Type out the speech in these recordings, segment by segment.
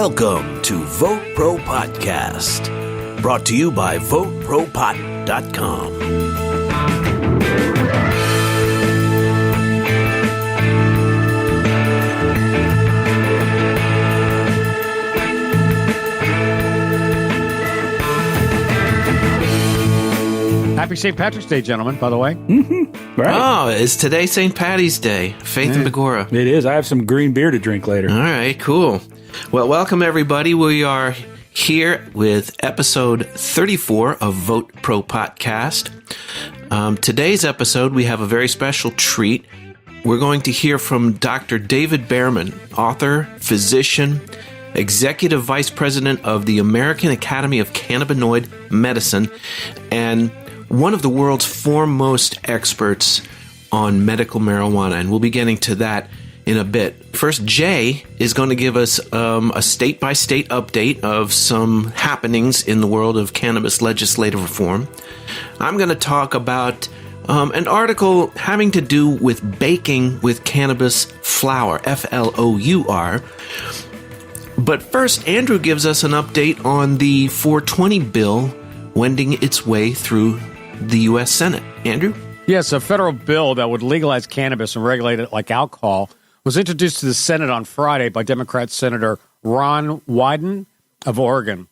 Welcome to VoteProPot-Cast, brought to you by VoteProPot.com. Happy St. Patrick's Day, gentlemen, by the way. Mm-hmm. Right. Oh, is today St. Patty's Day? Faith and Begorra. It is. I have some green beer to drink later. All right, cool. Well, welcome, everybody. We are here with episode 34 of VoteProPot-Cast. Today's episode, we have a very special treat. We're going to hear from Dr. David Bearman, author, physician, Executive Vice President of the American Academy of Cannabinoid Medicine, and one of the world's foremost experts on medical marijuana, and we'll be getting to that in a bit. First, Jay is going to give us a state-by-state update of some happenings in the world of cannabis legislative reform. I'm going to talk about an article having to do with baking with cannabis flour, F-L-O-U-R. But first, Andrew gives us an update on the 420 bill wending its way through the U.S. Senate. Andrew? Yes, a federal bill that would legalize cannabis and regulate it like alcohol was introduced to the Senate on Friday by Democrat Senator Ron Wyden of Oregon.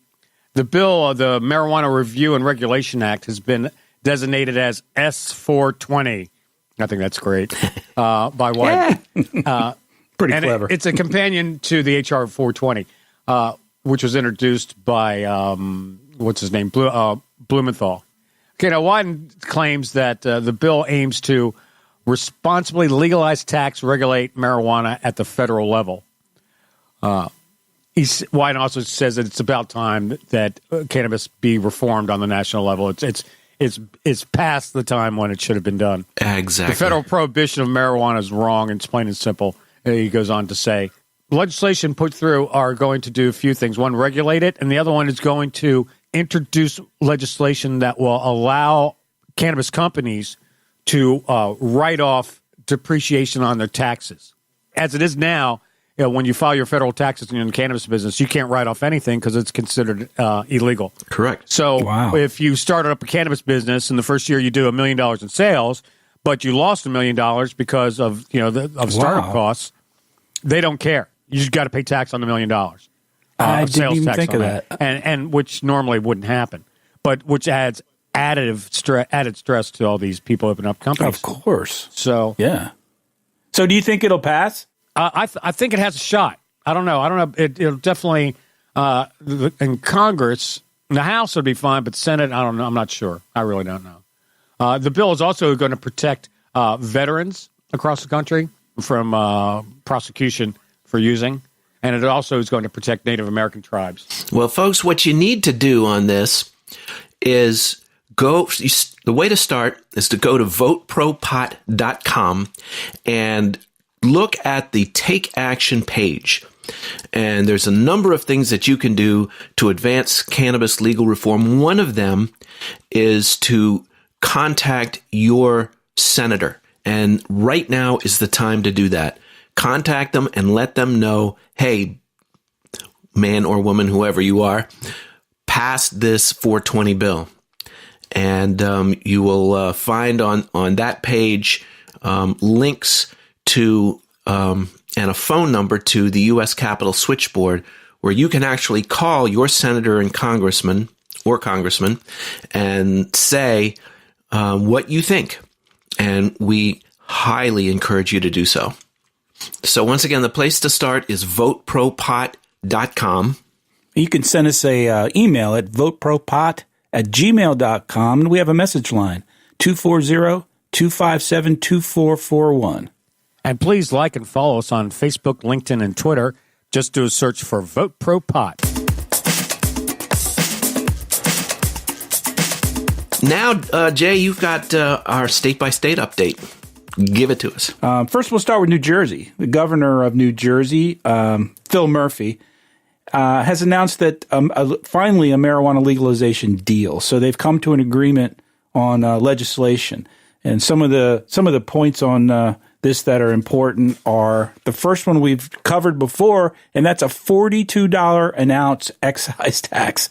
The bill, the Marijuana Review and Regulation Act, has been designated as S420. I think that's great. By Wyden. Pretty clever. It's a companion to the HR 420, which was introduced by, what's his name, Blumenthal. Okay, now Wyden claims that the bill aims to responsibly legalize, tax, regulate marijuana at the federal level. Wyden also says that it's about time that cannabis be reformed on the national level. It's past the time when it should have been done. Exactly. The federal prohibition of marijuana is wrong. It's plain and simple. He goes on to say, legislation put through are going to do a few things. One, regulate it, and the other one is going to introduce legislation that will allow cannabis companies to write off depreciation on their taxes. As it is now, when you file your federal taxes in the cannabis business, you can't write off anything because it's considered illegal. Correct. So if you started up a cannabis business and the first year you do $1 million in sales, but you lost $1 million because of startup costs, they don't care. You just got to pay tax on the $1 million. I didn't even think of that, and which normally wouldn't happen, but which adds added stress to all these people opening up companies. Of course. So yeah. So do you think it'll pass? I think it has a shot. I don't know. It'll definitely in Congress, the House would be fine, but Senate, I don't know. I'm not sure. I really don't know. The bill is also going to protect veterans across the country from prosecution for using, and it also is going to protect Native American tribes. Well, folks, what you need to do on this is the way to start is to go to VoteProPot.com and look at the Take Action page. And there's a number of things that you can do to advance cannabis legal reform. One of them is to contact your senator. And right now is the time to do that. Contact them and let them know, hey, man or woman, whoever you are, pass this 420 bill. And you will find on that page links to and a phone number to the U.S. Capitol switchboard where you can actually call your senator and congressman and say what you think. And we highly encourage you to do so. So once again, the place to start is VoteProPot.com. You can send us a email at VoteProPot@gmail.com, and we have a message line, 240-257-2441. And please like and follow us on Facebook, LinkedIn, and Twitter. Just do a search for VoteProPot. Now, Jay, you've got our state-by-state update. Give it to us. First, we'll start with New Jersey. The governor of New Jersey, Phil Murphy, has announced that finally a marijuana legalization deal. So they've come to an agreement on legislation, and some of the points on that are important are the first one we've covered before, and that's a $42 an ounce excise tax.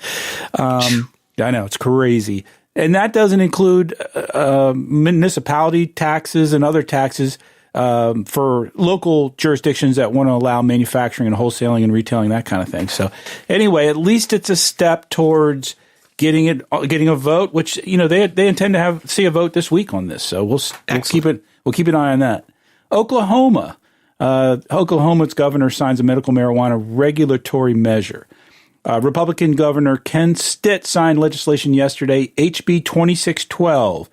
I know, it's crazy. And that doesn't include municipality taxes and other taxes for local jurisdictions that want to allow manufacturing and wholesaling and retailing, that kind of thing. So anyway, at least it's a step towards getting a vote, which, they intend to see a vote this week on this. So we'll keep an eye on that. Oklahoma's governor signs a medical marijuana regulatory measure. Republican Governor Ken Stitt signed legislation yesterday, HB 2612,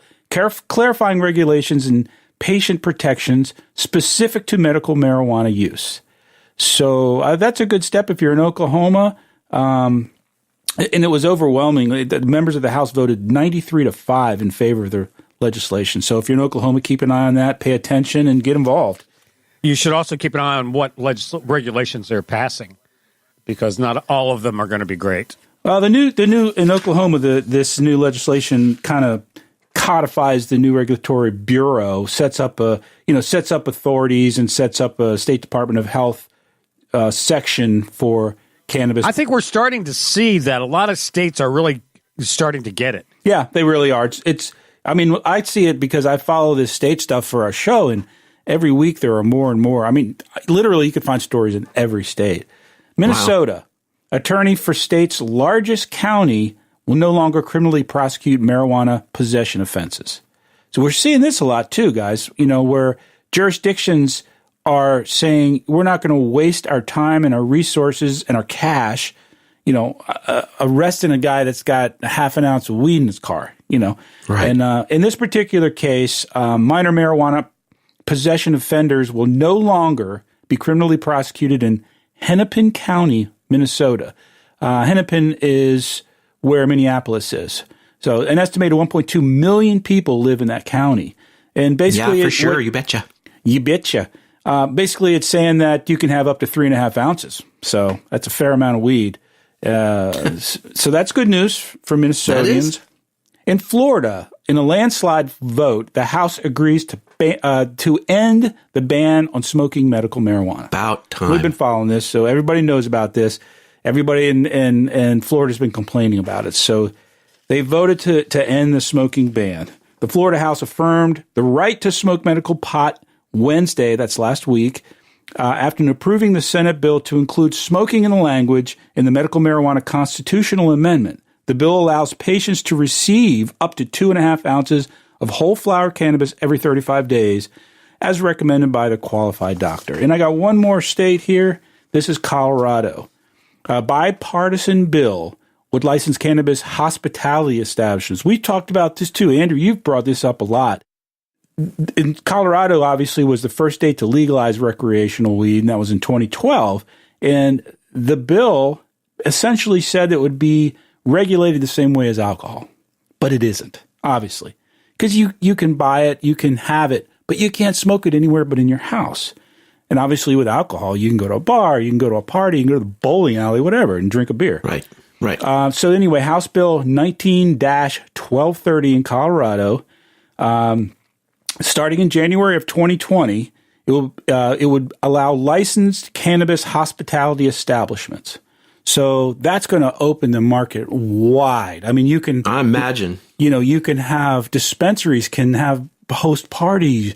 clarifying regulations and patient protections specific to medical marijuana use. So that's a good step if you're in Oklahoma. And it was overwhelming. The members of the House voted 93-5 in favor of the legislation. So if you're in Oklahoma, keep an eye on that, pay attention, and get involved. You should also keep an eye on what regulations they're passing, because not all of them are going to be great. The new in Oklahoma, this new legislation kind of codifies the new regulatory bureau, sets up authorities, and sets up a State Department of Health section for cannabis. I think we're starting to see that a lot of states are really starting to get it. Yeah, they really are. I see it because I follow this state stuff for our show, and every week there are more and more. I mean, literally, you can find stories in every state. Minnesota, attorney for state's largest county, will no longer criminally prosecute marijuana possession offenses. So we're seeing this a lot too, guys, where jurisdictions are saying we're not going to waste our time and our resources and our cash, arresting a guy that's got a half an ounce of weed in his car, Right. And in this particular case, minor marijuana possession offenders will no longer be criminally prosecuted in Hennepin County, Minnesota. Hennepin is where Minneapolis is. So an estimated 1.2 million people live in that county. And basically, yeah, for sure. You betcha. You betcha. Basically, it's saying that you can have up to 3.5 ounces. So that's a fair amount of weed. So that's good news for Minnesotans. In Florida, in a landslide vote, the House agrees to end the ban on smoking medical marijuana. About time. We've been following this, so everybody knows about this. Everybody in Florida's been complaining about it. So they voted to end the smoking ban. The Florida House affirmed the right to smoke medical pot Wednesday, that's last week, after approving the Senate bill to include smoking in the language in the medical marijuana constitutional amendment. The bill allows patients to receive up to 2.5 ounces of whole flower cannabis every 35 days, as recommended by the qualified doctor. And I got one more state here. This is Colorado. A bipartisan bill would license cannabis hospitality establishments. We've talked about this too. Andrew, you've brought this up a lot. In Colorado, obviously, was the first state to legalize recreational weed, and that was in 2012. And the bill essentially said it would be regulated the same way as alcohol. But it isn't, obviously. Because you can buy it, you can have it, but you can't smoke it anywhere but in your house. And obviously with alcohol, you can go to a bar, you can go to a party, you can go to the bowling alley, whatever, and drink a beer. Right. So anyway, House Bill 19-1230 in Colorado, starting in January of 2020, it would allow licensed cannabis hospitality establishments. So that's going to open the market wide. I mean, you can. I imagine. You can have dispensaries, can have host parties.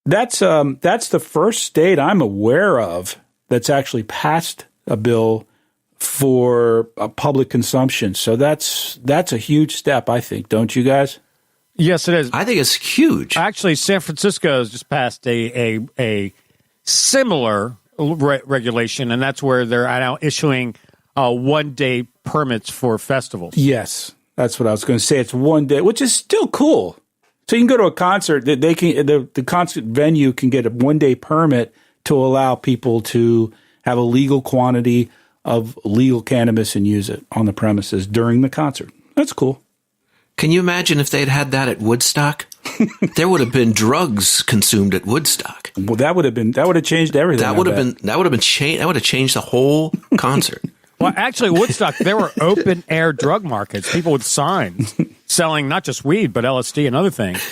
That's the first state I'm aware of that's actually passed a bill for public consumption. So that's a huge step, I think. Don't you guys? Yes, it is. I think it's huge. Actually, San Francisco has just passed a similar regulation, and that's where they're now issuing one-day permits for festivals. Yes, that's what I was going to say. It's 1 day, which is still cool. So you can go to a concert. The concert venue can get a 1-day permit to allow people to have a legal quantity of legal cannabis and use it on the premises during the concert. That's cool. Can you imagine if they'd had that at Woodstock? There would have been drugs consumed at Woodstock. Well, that would have changed everything. That would have changed the whole concert. Well, actually, Woodstock, there were open air drug markets, people with signs selling not just weed, but LSD and other things.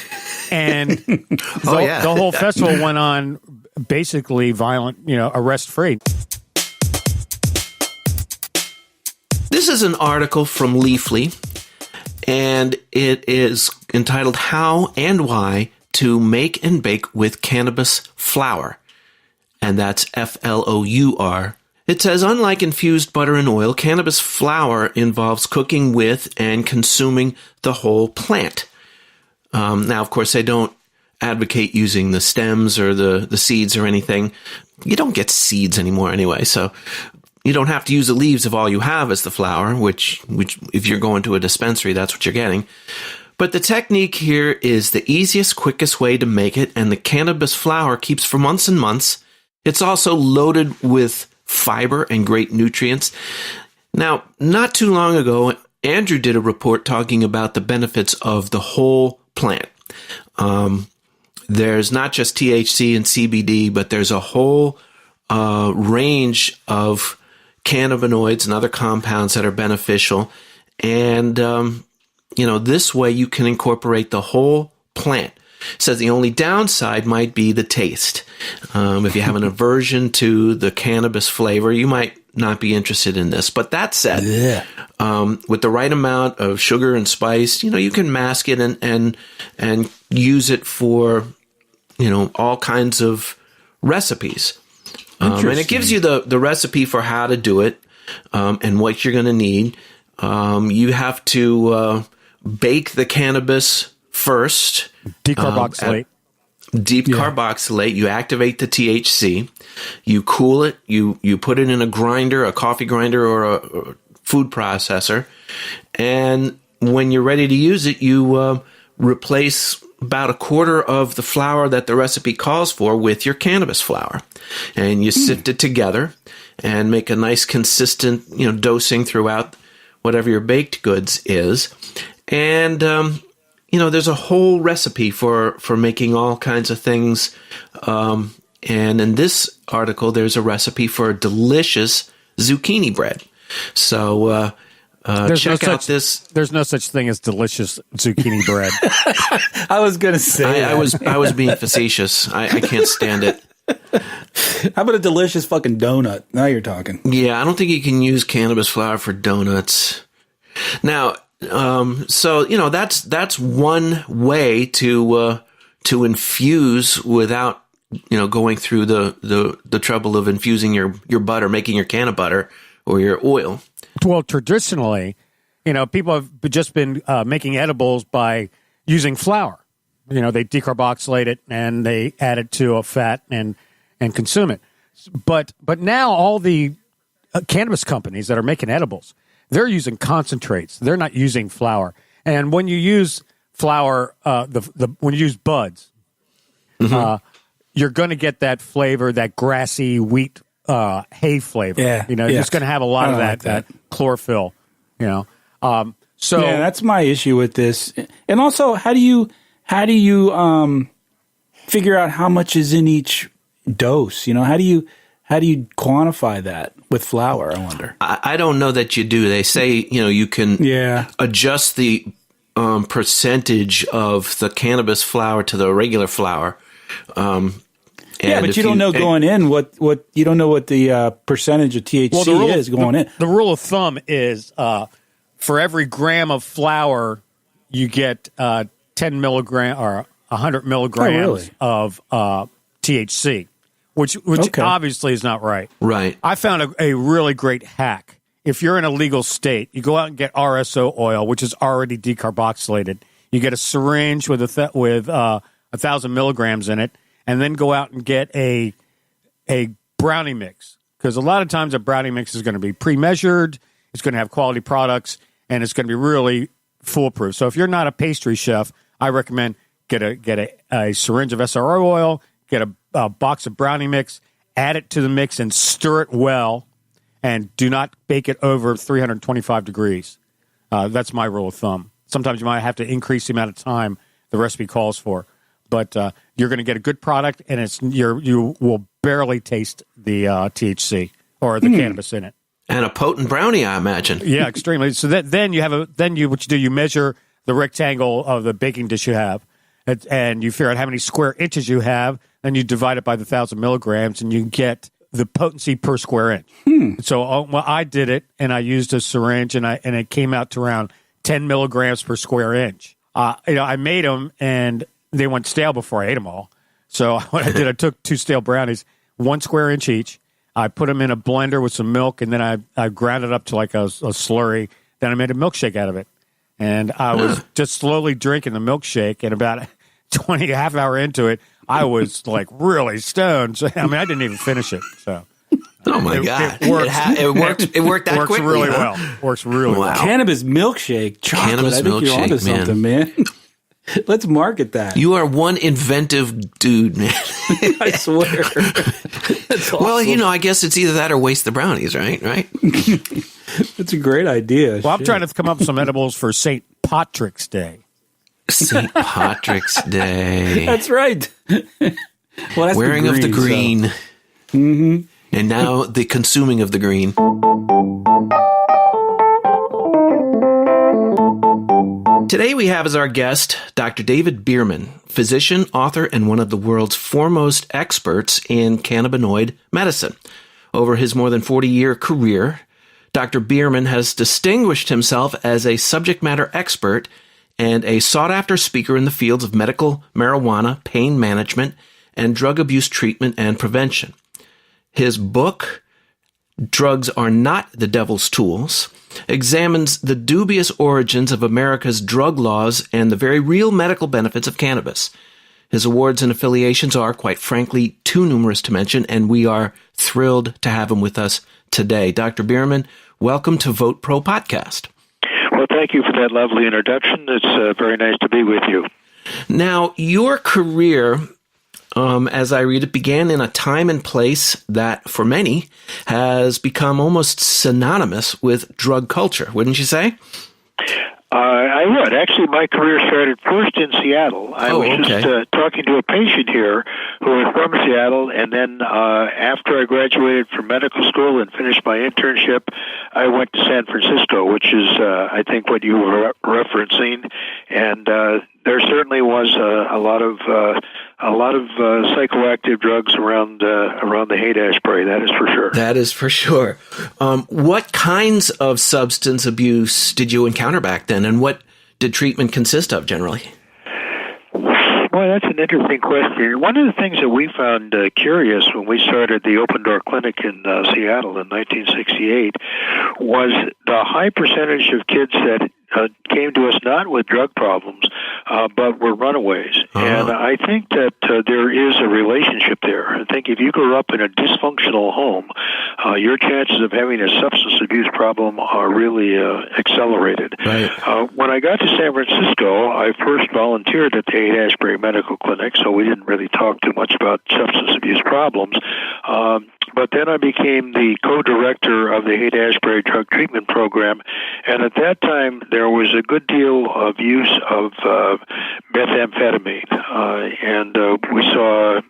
And the whole festival went on basically violent, arrest-free. This is an article from Leafly, and it is entitled How and Why to Make and Bake with Cannabis Flour. And that's Flour. It says, unlike infused butter and oil, cannabis flour involves cooking with and consuming the whole plant. Now, of course, they don't advocate using the stems or the seeds or anything. You don't get seeds anymore anyway, so you don't have to use the leaves if all you have is the flour, which if you're going to a dispensary, that's what you're getting. But the technique here is the easiest, quickest way to make it, and the cannabis flour keeps for months and months. It's also loaded with fiber and great nutrients. Now, not too long ago, Andrew did a report talking about the benefits of the whole plant. There's not just THC and CBD, but there's a whole range of cannabinoids and other compounds that are beneficial. And, this way you can incorporate the whole plant. It says the only downside might be the taste. If you have an aversion to the cannabis flavor, you might not be interested in this. But that said, with the right amount of sugar and spice, you can mask it and use it for, all kinds of recipes. And it gives you the recipe for how to do it and what you're going to need. You have to bake the cannabis first. Decarboxylate. Decarboxylate. You activate the THC. You cool it. You put it in a grinder, a coffee grinder, or a food processor. And when you're ready to use it, you replace about a quarter of the flour that the recipe calls for with your cannabis flour. And you sift it together and make a nice consistent, dosing throughout whatever your baked goods is. And, there's a whole recipe for making all kinds of things. And in this article, there's a recipe for delicious zucchini bread. So check out this. There's no such thing as delicious zucchini bread. I was going to say I was being facetious. I can't stand it. How about a delicious fucking donut? Now you're talking. Yeah, I don't think you can use cannabis flour for donuts. Now, that's one way to infuse without going through the trouble of infusing your butter, making your canna butter or your oil. Well, traditionally, people have just been making edibles by using flour. They decarboxylate it and they add it to a fat and consume it. But now all the cannabis companies that are making edibles, they're using concentrates. They're not using flour. And when you use flour, when you use buds, you're going to get that flavor, that grassy wheat hay flavor. Yeah, you're just going to have a lot of that chlorophyll. So yeah, that's my issue with this. And also, how do you figure out how much is in each dose? How do you quantify that with flour? I wonder. I don't know that you do. They say you can adjust the percentage of the cannabis flour to the regular flour. But you don't know going in what you don't know what the percentage of THC is going in. The rule of thumb is for every gram of flour, you get 10 milligram or 100 milligrams of THC, which obviously is not right. Right. I found a really great hack. If you're in a legal state, you go out and get RSO oil, which is already decarboxylated. You get a syringe with 1,000 milligrams in it, and then go out and get a brownie mix. Because a lot of times a brownie mix is going to be pre-measured, it's going to have quality products, and it's going to be really foolproof. So if you're not a pastry chef, I recommend get a syringe of SRO oil, get a box of brownie mix, add it to the mix, and stir it well, and do not bake it over 325 degrees. That's my rule of thumb. Sometimes you might have to increase the amount of time the recipe calls for. But you're going to get a good product, and you will barely taste the THC or the cannabis in it. And a potent brownie, I imagine. Yeah, extremely. So then what you do, you measure the rectangle of the baking dish you have, and you figure out how many square inches you have, and you divide it by the 1,000 milligrams, and you get the potency per square inch. So I did it, and I used a syringe, and it came out to around 10 milligrams per square inch. I made them, and they went stale before I ate them all. So what I did, I took 2 stale brownies, 1 square inch each. I put them in a blender with some milk, and then I ground it up to like a slurry. Then I made a milkshake out of it. And I was just slowly drinking the milkshake, and about 20, half hour into it, I was like really stoned. So, I mean, I didn't even finish it. So, oh my God, it works. It worked that works quickly. Really well. Works really well. Cannabis milkshake chocolate. Cannabis I think you're onto something, man. Let's market that. You are one inventive dude, man. I swear. That's awesome. Well, I guess it's either that or waste the brownies, right? That's a great idea. Well, I'm trying to come up with some edibles for St. Patrick's Day. St. Patrick's Day. That's right. Well, that's wearing of the green. So. Mm-hmm. And now the consuming of the green. Today we have as our guest Dr. David Bearman, physician, author, and one of the world's foremost experts in cannabinoid medicine. Over his more than 40-year career, Dr. Bearman has distinguished himself as a subject matter expert and a sought-after speaker in the fields of medical marijuana, pain management, and drug abuse treatment and prevention. His book, Drugs Are Not the Devil's Tools, examines the dubious origins of America's drug laws and the very real medical benefits of cannabis. His awards and affiliations are, quite frankly, too numerous to mention, and we are thrilled to have him with us today. Dr. Bearman, welcome to VoteProPot-Cast. Well, thank you for that lovely introduction. It's very nice to be with you. Now, your career, as I read it, began in a time and place that, for many, has become almost synonymous with drug culture, wouldn't you say? I would. Actually, my career started first in Seattle. I was just talking to a patient here who was from Seattle, and then after I graduated from medical school and finished my internship, I went to San Francisco, which is, I think, what you were referencing, and there certainly was a lot of psychoactive drugs around the Haight Ashbury. That is for sure. That is for sure. What kinds of substance abuse did you encounter back then, and what did treatment consist of generally? Well, that's an interesting question. One of the things that we found curious when we started the Open Door Clinic in Seattle in 1968 was the high percentage of kids that came to us not with drug problems, but were runaways. And I think that there is a relationship there. I think if you grew up in a dysfunctional home, your chances of having a substance abuse problem are really accelerated. Right. When I got to San Francisco, I first volunteered at the Haight-Ashbury Medical Clinic, so we didn't really talk too much about substance abuse problems. But then I became the co-director of the Haight-Ashbury Drug Treatment Program, and at that time there was a good deal of use of methamphetamine, and we saw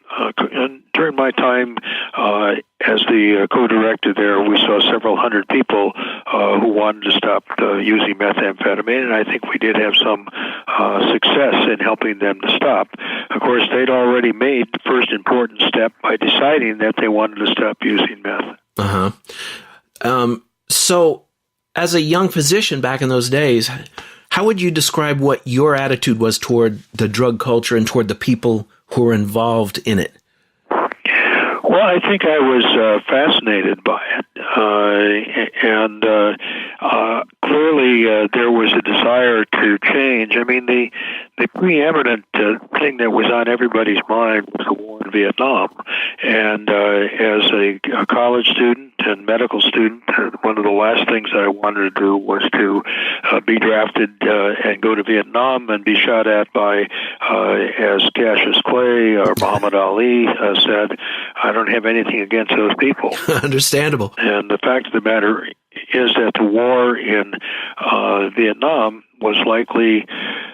during my time as the co-director there, we saw several hundred people who wanted to stop using methamphetamine, and I think we did have some success in helping them to stop. Of course, they'd already made the first important step by deciding that they wanted to stop using meth. So, as a young physician back in those days, how would you describe what your attitude was toward the drug culture and toward the people who were involved in it? Well, I think I was fascinated by it, and clearly there was a desire to change. I mean, the preeminent thing that was on everybody's mind was the war in Vietnam, and as a college student and medical student, one of the last things I wanted to do was to be drafted and go to Vietnam and be shot at by, as Cassius Clay or Muhammad Ali said, I don't have anything against those people. Understandable. And the fact of the matter is that the war in Vietnam was likely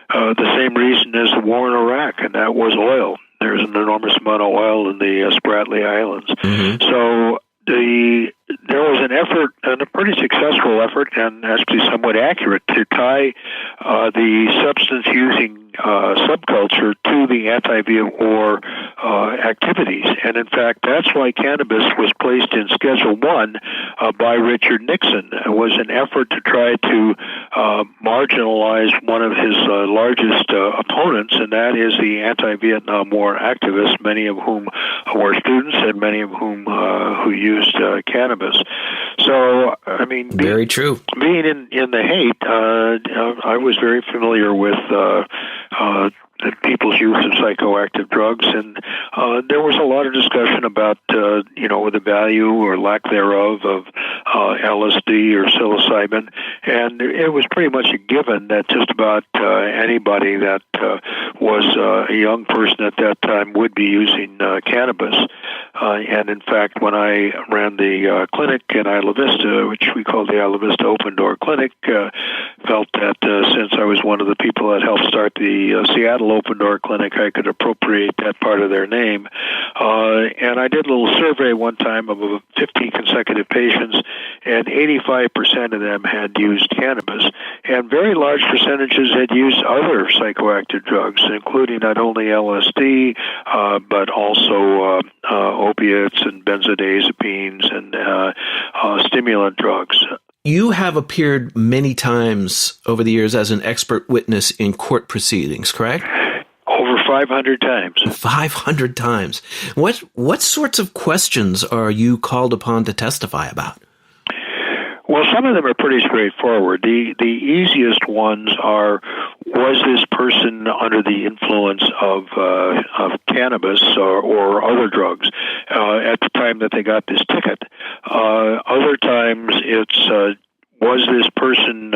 the same reason as the war in Iraq, and that was oil. There's an enormous amount of oil in the Spratly Islands. Mm-hmm. So there was an effort, and a pretty successful effort, and actually somewhat accurate, to tie the substance-using subculture to the anti-Viet War activities. And in fact, that's why cannabis was placed in Schedule 1 by Richard Nixon. It was an effort to try to marginalize one of his largest opponents, and that is the anti-Vietnam War activists, many of whom were students and many of whom who used cannabis. So, I mean, very true. Being in the Haight, I was very familiar with the people's use of psychoactive drugs, and there was a lot of discussion about the value or lack thereof of LSD or psilocybin, and it was pretty much a given that just about anybody that was a young person at that time would be using cannabis. And in fact, when I ran the clinic in Isla Vista, which we called the Isla Vista Open Door Clinic, felt that since I was one of the people that helped start the Seattle Open Door Clinic, I could appropriate that part of their name. And I did a little survey one time of 50 consecutive patients, and 85% of them had used cannabis, and very large percentages had used other psychoactive drugs, including not only LSD, but also opiates and benzodiazepines and stimulant drugs. You have appeared many times over the years as an expert witness in court proceedings, correct? Over 500 times. 500 times. What sorts of questions are you called upon to testify about? Well, some of them are pretty straightforward. The easiest ones are, was this person under the influence of cannabis or other drugs at the time that they got this ticket? Other times it's, was this person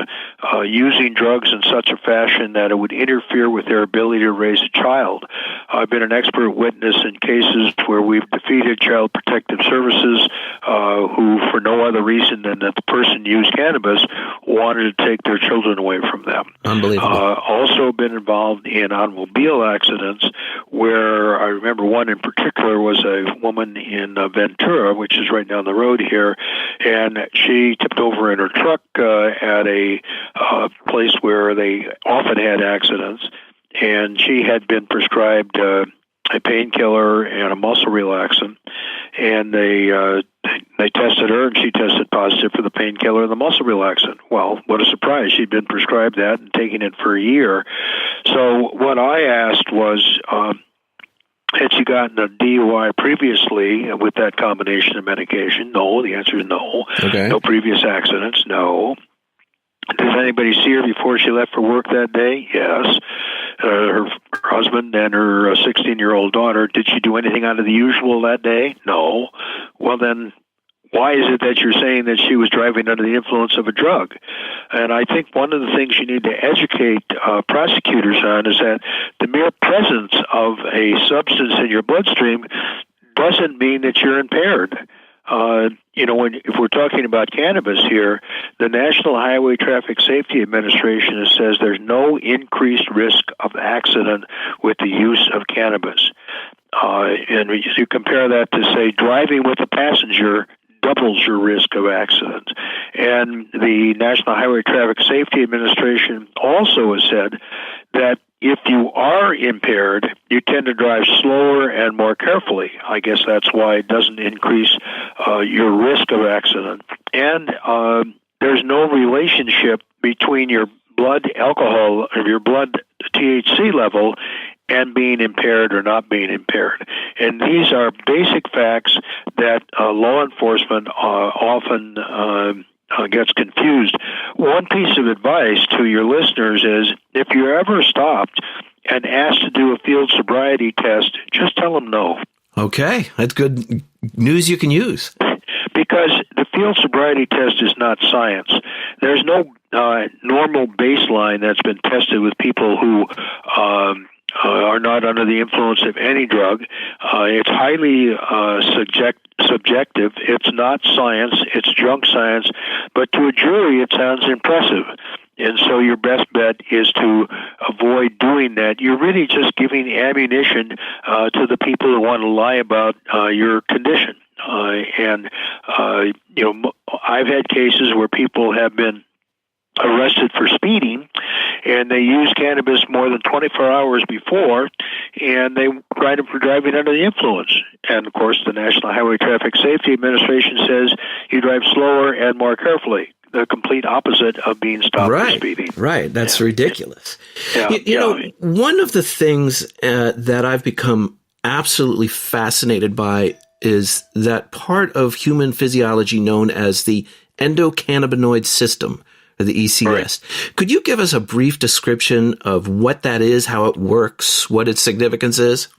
using drugs in such a fashion that it would interfere with their ability to raise a child? I've been an expert witness in cases where we've defeated Child Protective Services who, for no other reason than that the person used cannabis, wanted to take their children away from them. Unbelievable. Also been involved in automobile accidents where I remember one in particular was a woman in Ventura, which is right down the road here, and she tipped over in her truck at a place where they often had accidents, and she had been prescribed a painkiller and a muscle relaxant, and they tested her, and she tested positive for the painkiller and the muscle relaxant. Well, what a surprise. She'd been prescribed that and taking it for a year. So what I asked was, had she gotten a DUI previously with that combination of medication? No. The answer is no. Okay. No previous accidents? No. Did anybody see her before she left for work that day? Yes. Her husband and her 16-year-old daughter, did she do anything out of the usual that day? No. Well, then, why is it that you're saying that she was driving under the influence of a drug? And I think one of the things you need to educate prosecutors on is that the mere presence of a substance in your bloodstream doesn't mean that you're impaired. If we're talking about cannabis here, the National Highway Traffic Safety Administration says there's no increased risk of accident with the use of cannabis. And if you compare that to, say, driving with a passenger, doubles your risk of accidents. And the National Highway Traffic Safety Administration also has said that if you are impaired, you tend to drive slower and more carefully. I guess that's why it doesn't increase your risk of accident. And there's no relationship between your blood alcohol or your blood THC level and being impaired or not being impaired. And these are basic facts that law enforcement often gets confused. One piece of advice to your listeners is, if you're ever stopped and asked to do a field sobriety test, just tell them no. Okay, that's good news you can use. Because the field sobriety test is not science. There's no normal baseline that's been tested with people who are not under the influence of any drug. It's highly subjective. It's not science. It's junk science. But to a jury, it sounds impressive. And so your best bet is to avoid doing that. You're really just giving ammunition to the people who want to lie about your condition. I've had cases where people have been arrested for speeding, and they used cannabis more than 24 hours before, and they tried them for driving under the influence. And, of course, the National Highway Traffic Safety Administration says you drive slower and more carefully. The complete opposite of being stopped for speeding. Right. That's ridiculous. Yeah. You know, one of the things that I've become absolutely fascinated by is that part of human physiology known as the endocannabinoid system, or the ECS. Right. Could you give us a brief description of what that is, how it works, what its significance is?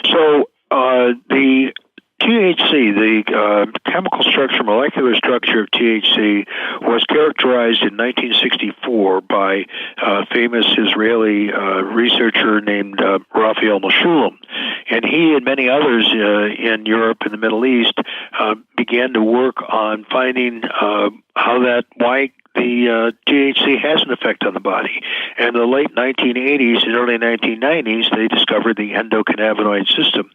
So the THC, the chemical structure, molecular structure of THC, was characterized in 1964 by a famous Israeli researcher named Raphael Mechoulam. And he and many others in Europe and the Middle East began to work on finding why the THC has an effect on the body. And in the late 1980s and early 1990s, they discovered the endocannabinoid system.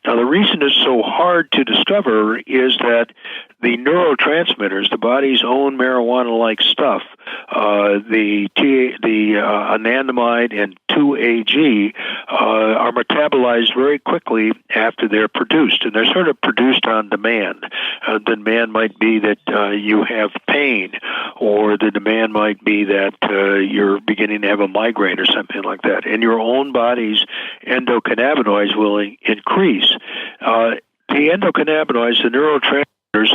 Now, the reason it's so hard to discover is that the neurotransmitters, the body's own marijuana-like stuff, the anandamide and 2-AG, are metabolized very quickly after they're produced, and they're sort of produced on demand. The demand might be that you have pain, or the demand might be that you're beginning to have a migraine or something like that, and your own body's endocannabinoids will increase. The endocannabinoids, the neurotransmitters,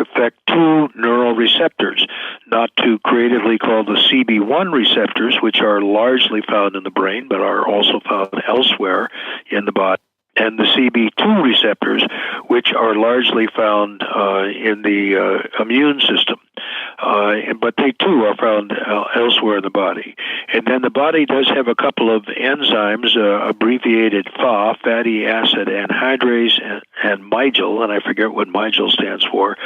affect two neural receptors, not two creatively called the CB1 receptors, which are largely found in the brain but are also found elsewhere in the body, and the CB2 receptors, which are largely found in the immune system. But they, too, are found elsewhere in the body. And then the body does have a couple of enzymes, abbreviated FA, fatty acid anhydrase, and MIGEL, and I forget what MIGEL stands for.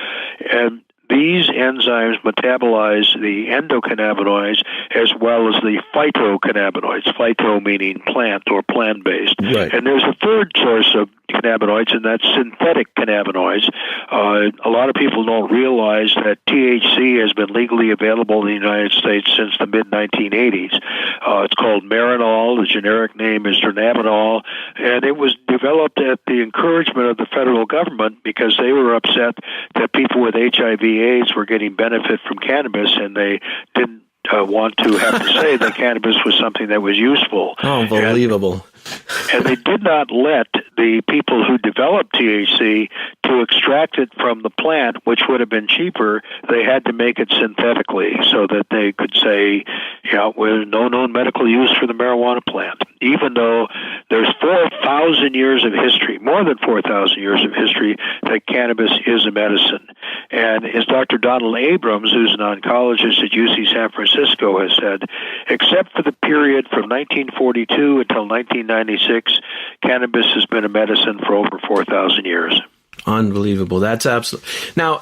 And these enzymes metabolize the endocannabinoids as well as the phytocannabinoids, phyto meaning plant or plant-based. Right. And there's a third source of cannabinoids, and that's synthetic cannabinoids. A lot of people don't realize that THC has been legally available in the United States since the mid-1980s. It's called Marinol. The generic name is dronabinol, and it was developed at the encouragement of the federal government because they were upset that people with HIV/AIDS were getting benefit from cannabis, and they didn't want to have to say that cannabis was something that was useful. Unbelievable. And they did not let the people who developed THC to extract it from the plant, which would have been cheaper. They had to make it synthetically so that they could say, with no known medical use for the marijuana plant, even though there's 4,000 years of history, more than 4,000 years of history, that cannabis is a medicine. And as Dr. Donald Abrams, who's an oncologist at UC San Francisco, has said, except for the period from 1942 until 1996, cannabis has been a medicine for over 4,000 years. Unbelievable. That's absolutely. Now,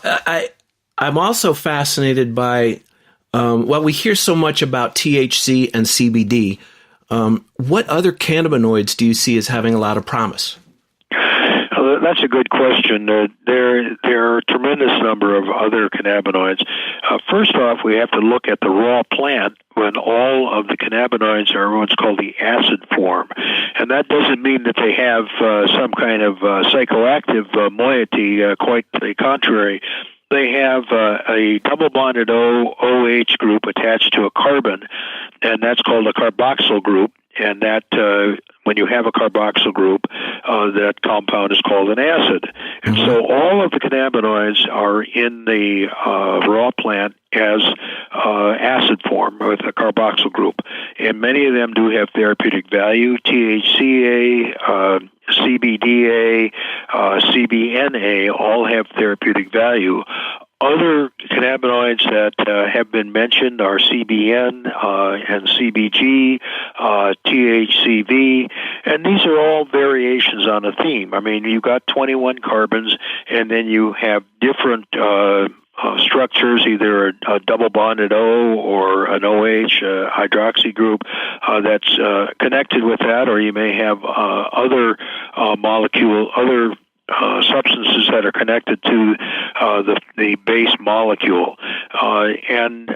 I'm also fascinated by, we hear so much about THC and CBD. What other cannabinoids do you see as having a lot of promise? That's a good question. There are a tremendous number of other cannabinoids. First off, we have to look at the raw plant when all of the cannabinoids are what's called the acid form. And that doesn't mean that they have some kind of psychoactive moiety, quite the contrary. They have a double-bonded OH group attached to a carbon, and that's called a carboxyl group. And that when you have a carboxyl group, that compound is called an acid. And so all of the cannabinoids are in the raw plant as acid form with a carboxyl group. And many of them do have therapeutic value. THCA, CBDA, CBNA all have therapeutic value. Other cannabinoids that have been mentioned are CBN and CBG, THCV, and these are all variations on a theme. I mean, you've got 21 carbons, and then you have different structures, either a double-bonded O or an OH hydroxy group that's connected with that, or you may have other substances that are connected to the base molecule, and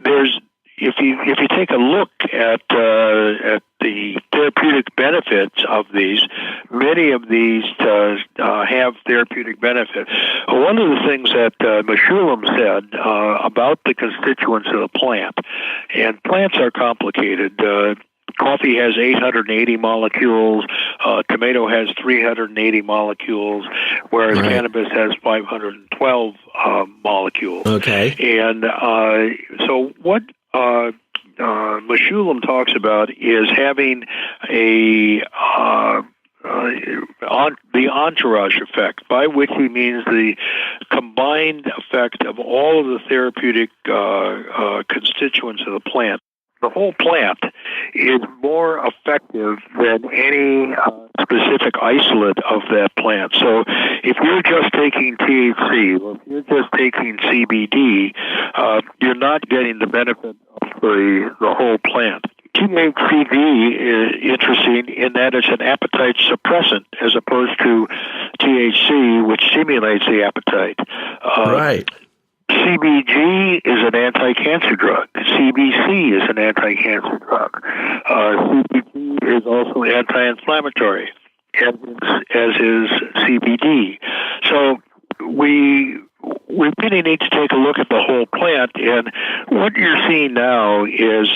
there's if you take a look at the therapeutic benefits of these, many of these have therapeutic benefit. One of the things that Meshulam said about the constituents of the plant, and plants are complicated. Coffee has 880 molecules. Tomato has 380 molecules, whereas cannabis has 512 molecules. Okay. And so what Meshulam talks about is having the entourage effect, by which he means the combined effect of all of the therapeutic constituents of the plant. The whole plant is more effective than any specific isolate of that plant. So if you're just taking THC, or if you're just taking CBD, you're not getting the benefit of the whole plant. THCV is interesting in that it's an appetite suppressant as opposed to THC, which stimulates the appetite. Right. CBG is an anti-cancer drug. CBC is an anti-cancer drug. CBG is also anti-inflammatory, as is CBD. So we really need to take a look at the whole plant, and what you're seeing now is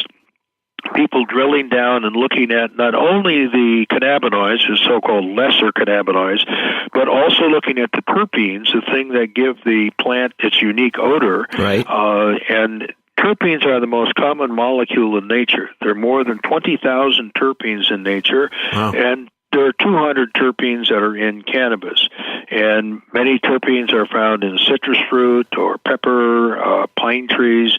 people drilling down and looking at not only the cannabinoids, the so-called lesser cannabinoids, but also looking at the terpenes, the thing that give the plant its unique odor. Right. And terpenes are the most common molecule in nature. There are more than 20,000 terpenes in nature, and there are 200 terpenes that are in cannabis, and many terpenes are found in citrus fruit or pepper, pine trees.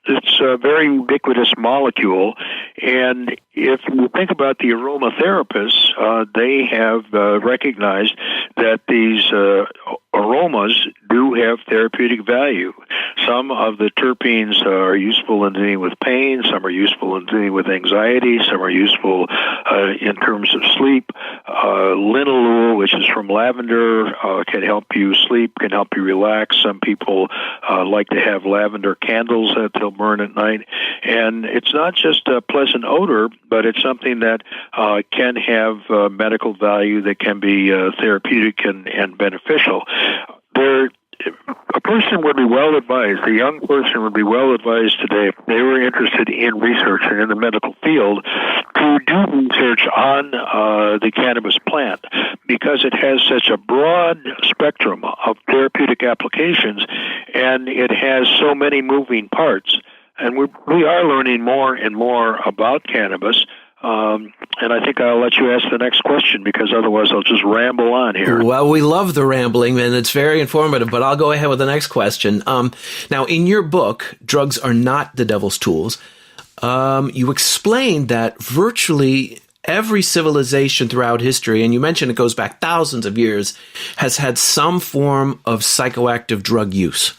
It's a very ubiquitous molecule, and if you think about the aromatherapists, they have recognized that these aromas do have therapeutic value. Some of the terpenes are useful in dealing with pain, some are useful in dealing with anxiety, some are useful in terms of sleep. Linalool, which is from lavender, can help you sleep, can help you relax. Some people like to have lavender candles that they'll burn at night. And it's not just a pleasant odor, but it's something that can have medical value, that can be therapeutic and beneficial. A person would be well advised, a young person would be well advised today, if they were interested in research and in the medical field, to do research on the cannabis plant, because it has such a broad spectrum of therapeutic applications, and it has so many moving parts. And we are learning more and more about cannabis. And I think I'll let you ask the next question, because otherwise I'll just ramble on here. Well, we love the rambling, and it's very informative, but I'll go ahead with the next question. Now, in your book, Drugs Are Not the Devil's Tools, you explained that virtually every civilization throughout history, and you mentioned it goes back thousands of years, has had some form of psychoactive drug use.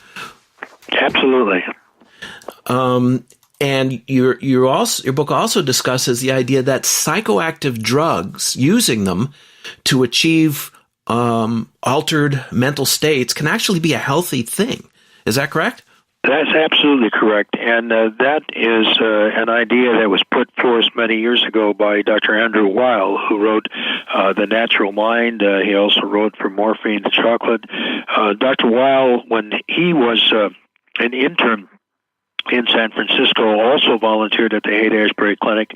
Absolutely. And your book also discusses the idea that psychoactive drugs, using them to achieve altered mental states, can actually be a healthy thing. Is that correct? That's absolutely correct, and that is an idea that was put forth many years ago by Dr. Andrew Weil, who wrote The Natural Mind. He also wrote From Morphine to Chocolate. Dr. Weil, when he was an intern in San Francisco, also volunteered at the Haight-Ashbury Clinic,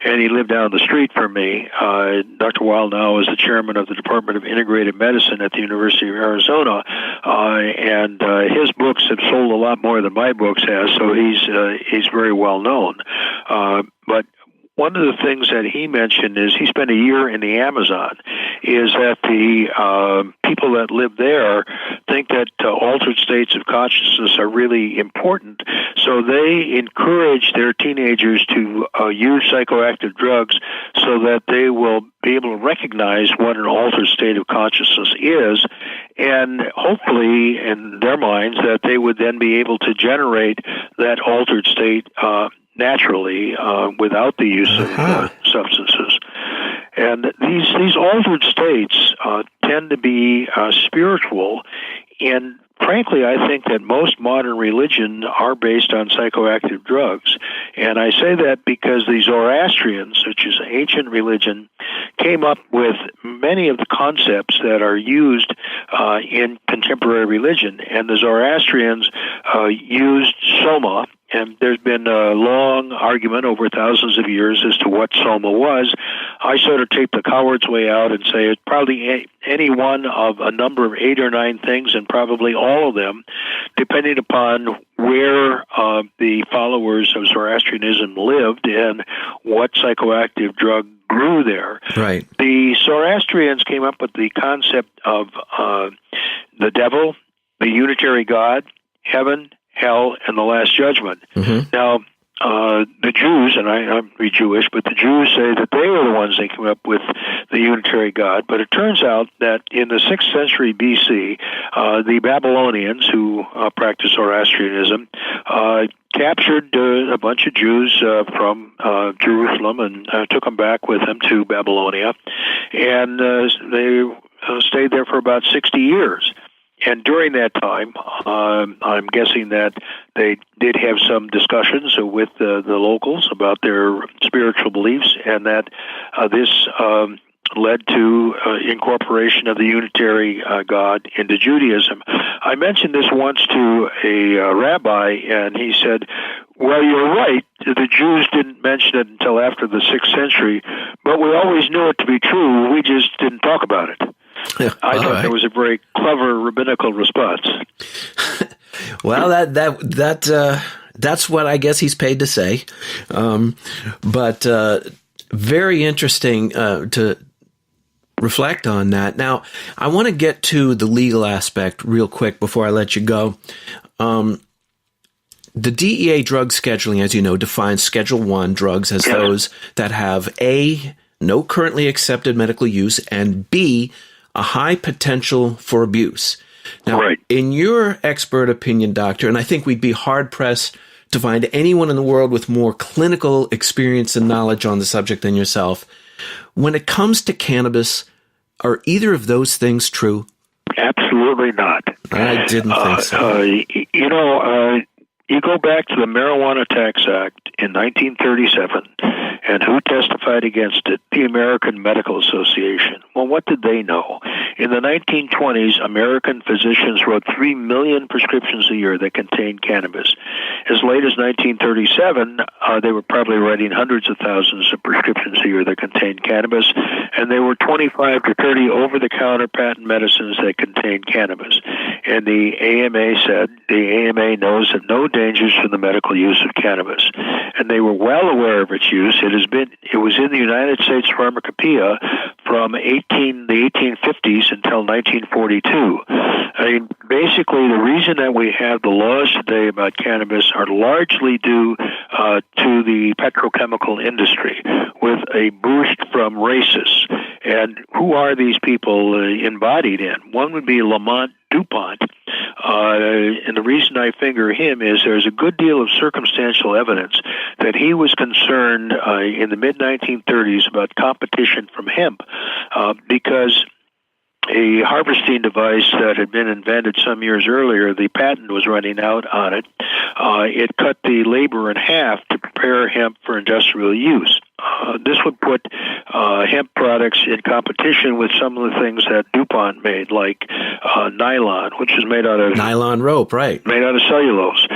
and he lived down the street from me. Dr. Weil now is the chairman of the Department of Integrative Medicine at the University of Arizona, and his books have sold a lot more than my books has, so he's very well known. But one of the things that he mentioned is he spent a year in the Amazon, is that the people that live there think that altered states of consciousness are really important, so they encourage their teenagers to use psychoactive drugs so that they will be able to recognize what an altered state of consciousness is, and hopefully in their minds that they would then be able to generate that altered state naturally, without the use of substances. And these altered states tend to be spiritual, and frankly, I think that most modern religion are based on psychoactive drugs. And I say that because the Zoroastrians, which is ancient religion, came up with many of the concepts that are used in contemporary religion. And the Zoroastrians used soma, and there's been a long argument over thousands of years as to what soma was. I sort of take the coward's way out and say it's probably any one of a number of 8 or 9 things, and probably all of them, depending upon where the followers of Zoroastrianism lived and what psychoactive drug grew there. Right. The Zoroastrians came up with the concept of the devil, the unitary God, heaven, hell, and the last judgment. Mm-hmm. Now, the Jews, and I'm Jewish, but the Jews say that they were the ones that came up with the unitary God. But it turns out that in the 6th century BC, the Babylonians, who practiced Zoroastrianism, captured a bunch of Jews from Jerusalem and took them back with them to Babylonia. And they stayed there for about 60 years. And during that time, I'm guessing that they did have some discussions with the locals about their spiritual beliefs, and that this led to incorporation of the unitary God into Judaism. I mentioned this once to a rabbi, and he said, well, you're right. The Jews didn't mention it until after the 6th century, but we always knew it to be true. We just didn't talk about it. I thought that was a very clever rabbinical response. Well, that's what I guess he's paid to say. But very interesting to reflect on that. Now, I want to get to the legal aspect real quick before I let you go. The DEA drug scheduling, as you know, defines Schedule 1 drugs as those that have A, no currently accepted medical use, and B, a high potential for abuse. Now, in your expert opinion, doctor, and I think we'd be hard-pressed to find anyone in the world with more clinical experience and knowledge on the subject than yourself, when it comes to cannabis, are either of those things true? Absolutely not. I didn't think so. You go back to the Marijuana Tax Act in 1937, and who testified against it? The American Medical Association. Well, what did they know? In the 1920s, American physicians wrote 3 million prescriptions a year that contained cannabis. As late as 1937, they were probably writing hundreds of thousands of prescriptions a year that contained cannabis, and there were 25 to 30 over-the-counter patent medicines that contained cannabis. And the AMA said, the AMA knows that no dangers from the medical use of cannabis. And they were well aware of its use. It was in the United States Pharmacopoeia from the 1850s until 1942. I mean, basically, the reason that we have the laws today about cannabis are largely due to the petrochemical industry, with a boost from racists. And who are these people embodied in? One would be Lamont DuPont. And the reason I finger him is there's a good deal of circumstantial evidence that he was concerned in the mid-1930s about competition from hemp because a harvesting device that had been invented some years earlier, the patent was running out on it. It cut the labor in half to prepare hemp for industrial use. This would put hemp products in competition with some of the things that DuPont made, like nylon, which is made out of... Nylon rope, right. Made out of cellulose.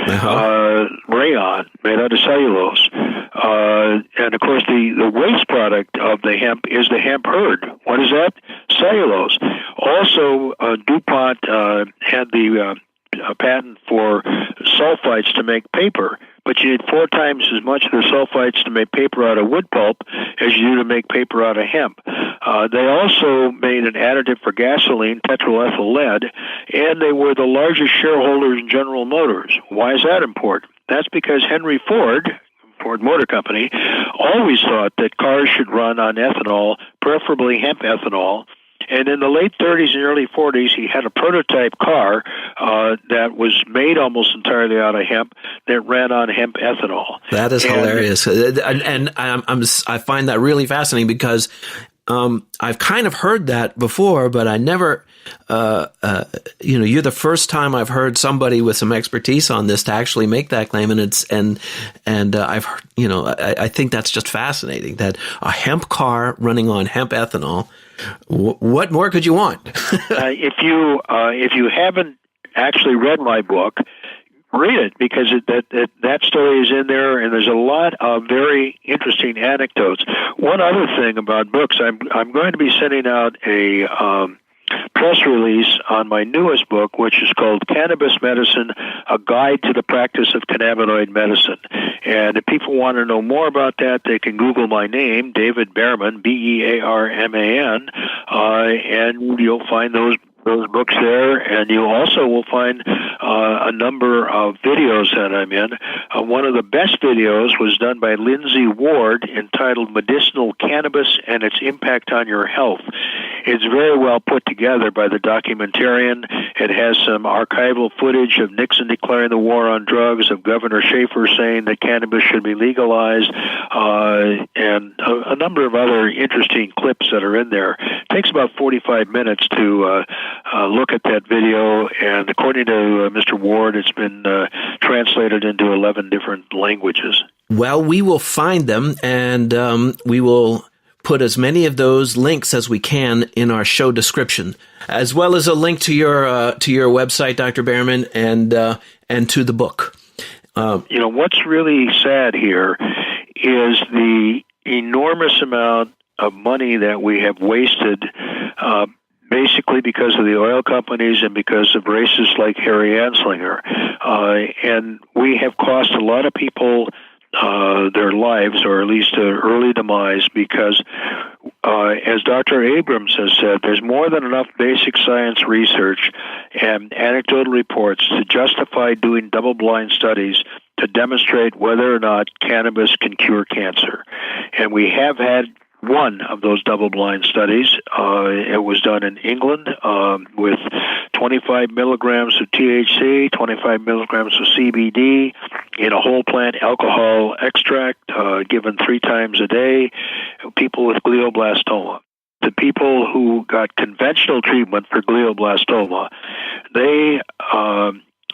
Rayon, made out of cellulose. And, of course, the waste product of the hemp is the hemp hurd. What is that? Cellulose. Also, DuPont had the patent for sulfites to make paper, but you need 4 times as much of the sulfites to make paper out of wood pulp as you do to make paper out of hemp. They also made an additive for gasoline, tetraethyl lead, and they were the largest shareholders in General Motors. Why is that important? That's because Henry Ford Motor Company, always thought that cars should run on ethanol, preferably hemp ethanol. And in the late 30s and early 40s, he had a prototype car that was made almost entirely out of hemp that ran on hemp ethanol. That is hilarious. And I find that really fascinating because I've kind of heard that before, but I never, you're the first time I've heard somebody with some expertise on this to actually make that claim. And I've heard, I think that's just fascinating that a hemp car running on hemp ethanol. What more could you want? If you haven't actually read my book, read it, because that story is in there, and there's a lot of very interesting anecdotes. One other thing about books, I'm going to be sending out a press release on my newest book, which is called Cannabis Medicine, A Guide to the Practice of Cannabinoid Medicine. And if people want to know more about that, they can Google my name, David Bearman, Bearman, and you'll find those books there, and you also will find a number of videos that I'm in. One of the best videos was done by Lindsay Ward, entitled Medicinal Cannabis and Its Impact on Your Health. It's very well put together by the documentarian. It has some archival footage of Nixon declaring the war on drugs, of Governor Schaefer saying that cannabis should be legalized, and a number of other interesting clips that are in there. It takes about 45 minutes to look at that video, and according to Mr. Ward, it's been translated into 11 different languages. Well, we will find them, and we will put as many of those links as we can in our show description, as well as a link to your website, Dr. Bearman, and to the book. What's really sad here is the enormous amount of money that we have wasted, basically because of the oil companies and because of racists like Harry Anslinger. And we have cost a lot of people their lives, or at least an early demise, because as Dr. Abrams has said, there's more than enough basic science research and anecdotal reports to justify doing double-blind studies to demonstrate whether or not cannabis can cure cancer. And we have had one of those double-blind studies. It was done in England with 25 milligrams of THC, 25 milligrams of CBD in a whole plant alcohol extract given 3 times a day, people with glioblastoma. The people who got conventional treatment for glioblastoma, they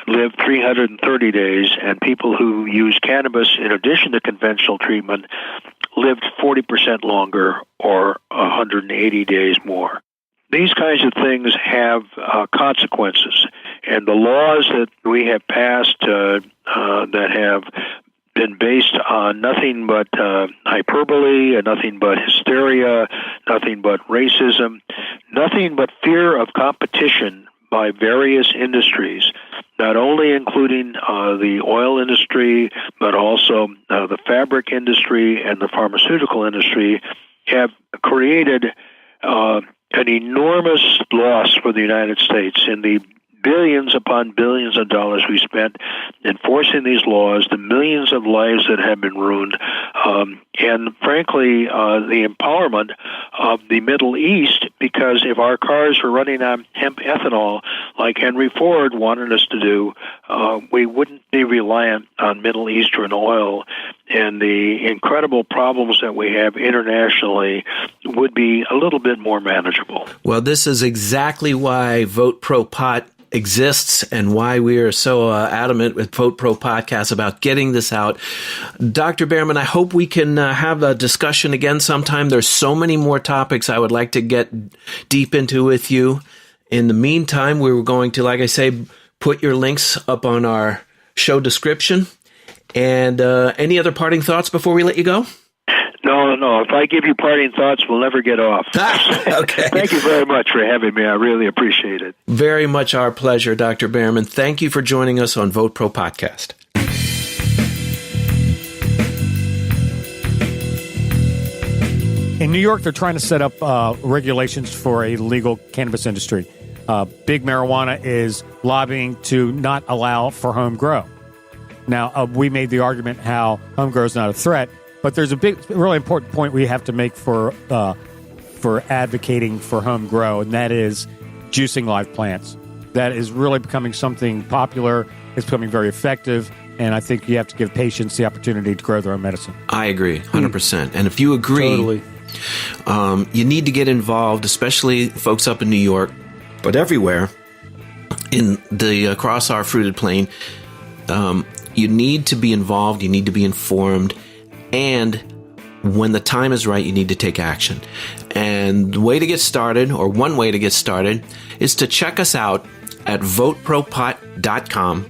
lived 330 days, and people who used cannabis in addition to conventional treatment lived 40% longer, or 180 days more. These kinds of things have consequences, and the laws that we have passed that have been based on nothing but hyperbole, and nothing but hysteria, nothing but racism, nothing but fear of competition by various industries, not only including the oil industry, but also the fabric industry and the pharmaceutical industry, have created an enormous loss for the United States in the billions upon billions of dollars we spent enforcing these laws, the millions of lives that have been ruined, and frankly, the empowerment of the Middle East, because if our cars were running on hemp ethanol, like Henry Ford wanted us to do, we wouldn't be reliant on Middle Eastern oil, and the incredible problems that we have internationally would be a little bit more manageable. Well, this is exactly why Vote Pro Pot exists and why we are so adamant with Vote Pro Podcast about getting this out. Dr. Bearman, I hope we can have a discussion again sometime. There's so many more topics I would like to get deep into with you. In the meantime, we were going to, like I say, put your links up on our show description. And any other parting thoughts before we let you go? No. If I give you parting thoughts, we'll never get off. Okay. Thank you very much for having me. I really appreciate it. Very much our pleasure, Dr. Bearman. Thank you for joining us on Vote Pro Podcast. In New York, they're trying to set up regulations for a legal cannabis industry. Big Marijuana is lobbying to not allow for home grow. Now, we made the argument how home grow is not a threat, but there's a really important point we have to make for advocating for home grow, and that is juicing live plants. That is really becoming something popular. It's becoming very effective, and I think you have to give patients the opportunity to grow their own medicine. I agree, 100%. And if you agree, Totally. You need to get involved, especially folks up in New York, but everywhere in the across our fruited plain. You need to be involved. You need to be informed, and when the time is right, you need to take action. And the way to get started, or one way to get started, is to check us out at VoteProPot.com.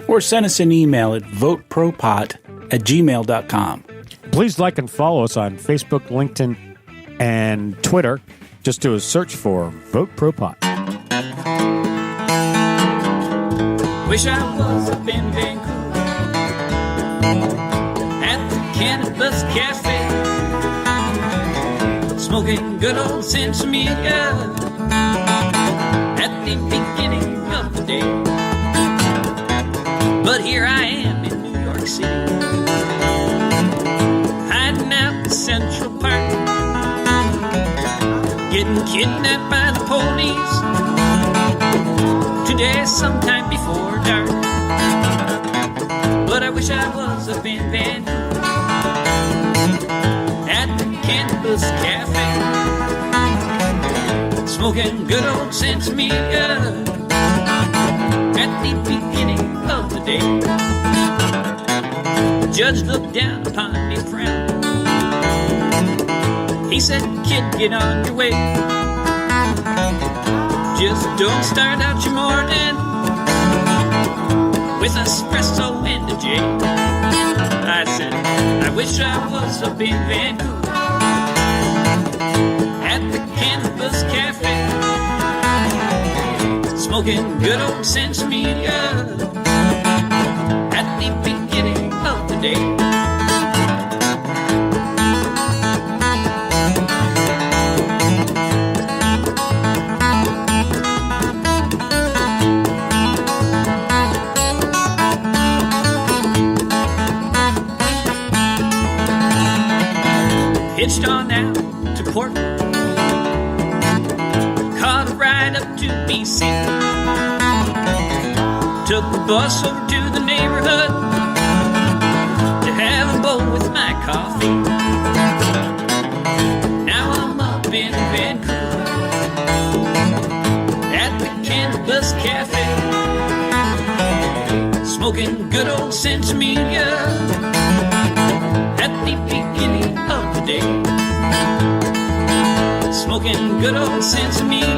Or send us an email at VoteProPot@gmail.com. Please like and follow us on Facebook, LinkedIn, and Twitter. Just do a search for VoteProPot. Wish I was up in Vancouver at the Cannabis Cafe, smoking good old Sensimilla at the beginning of the day. But here I am in New York City, hiding out in Central Park, getting kidnapped by the police today sometime before dark. But I wish I was up in Vancouver at the Cannabis Cafe, smoking good old Sensimilla at the beginning of the day. The judge looked down upon me, frowned. He said, "Kid, get on your way. Just don't start out your morning with espresso and a J." I said, "I wish I was up in Vancouver at the Cannabis Cafe, smoking good old Sensimilla at the beginning of the day." Hitched on out to Portland, caught a ride up to BC, took the bus over to the neighborhood to have a bowl with my coffee. Now I'm up in Vancouver at the Cannabis Cafe, smoking good old Sensimilla at the beginning of the day. Smoking good old Sensimilla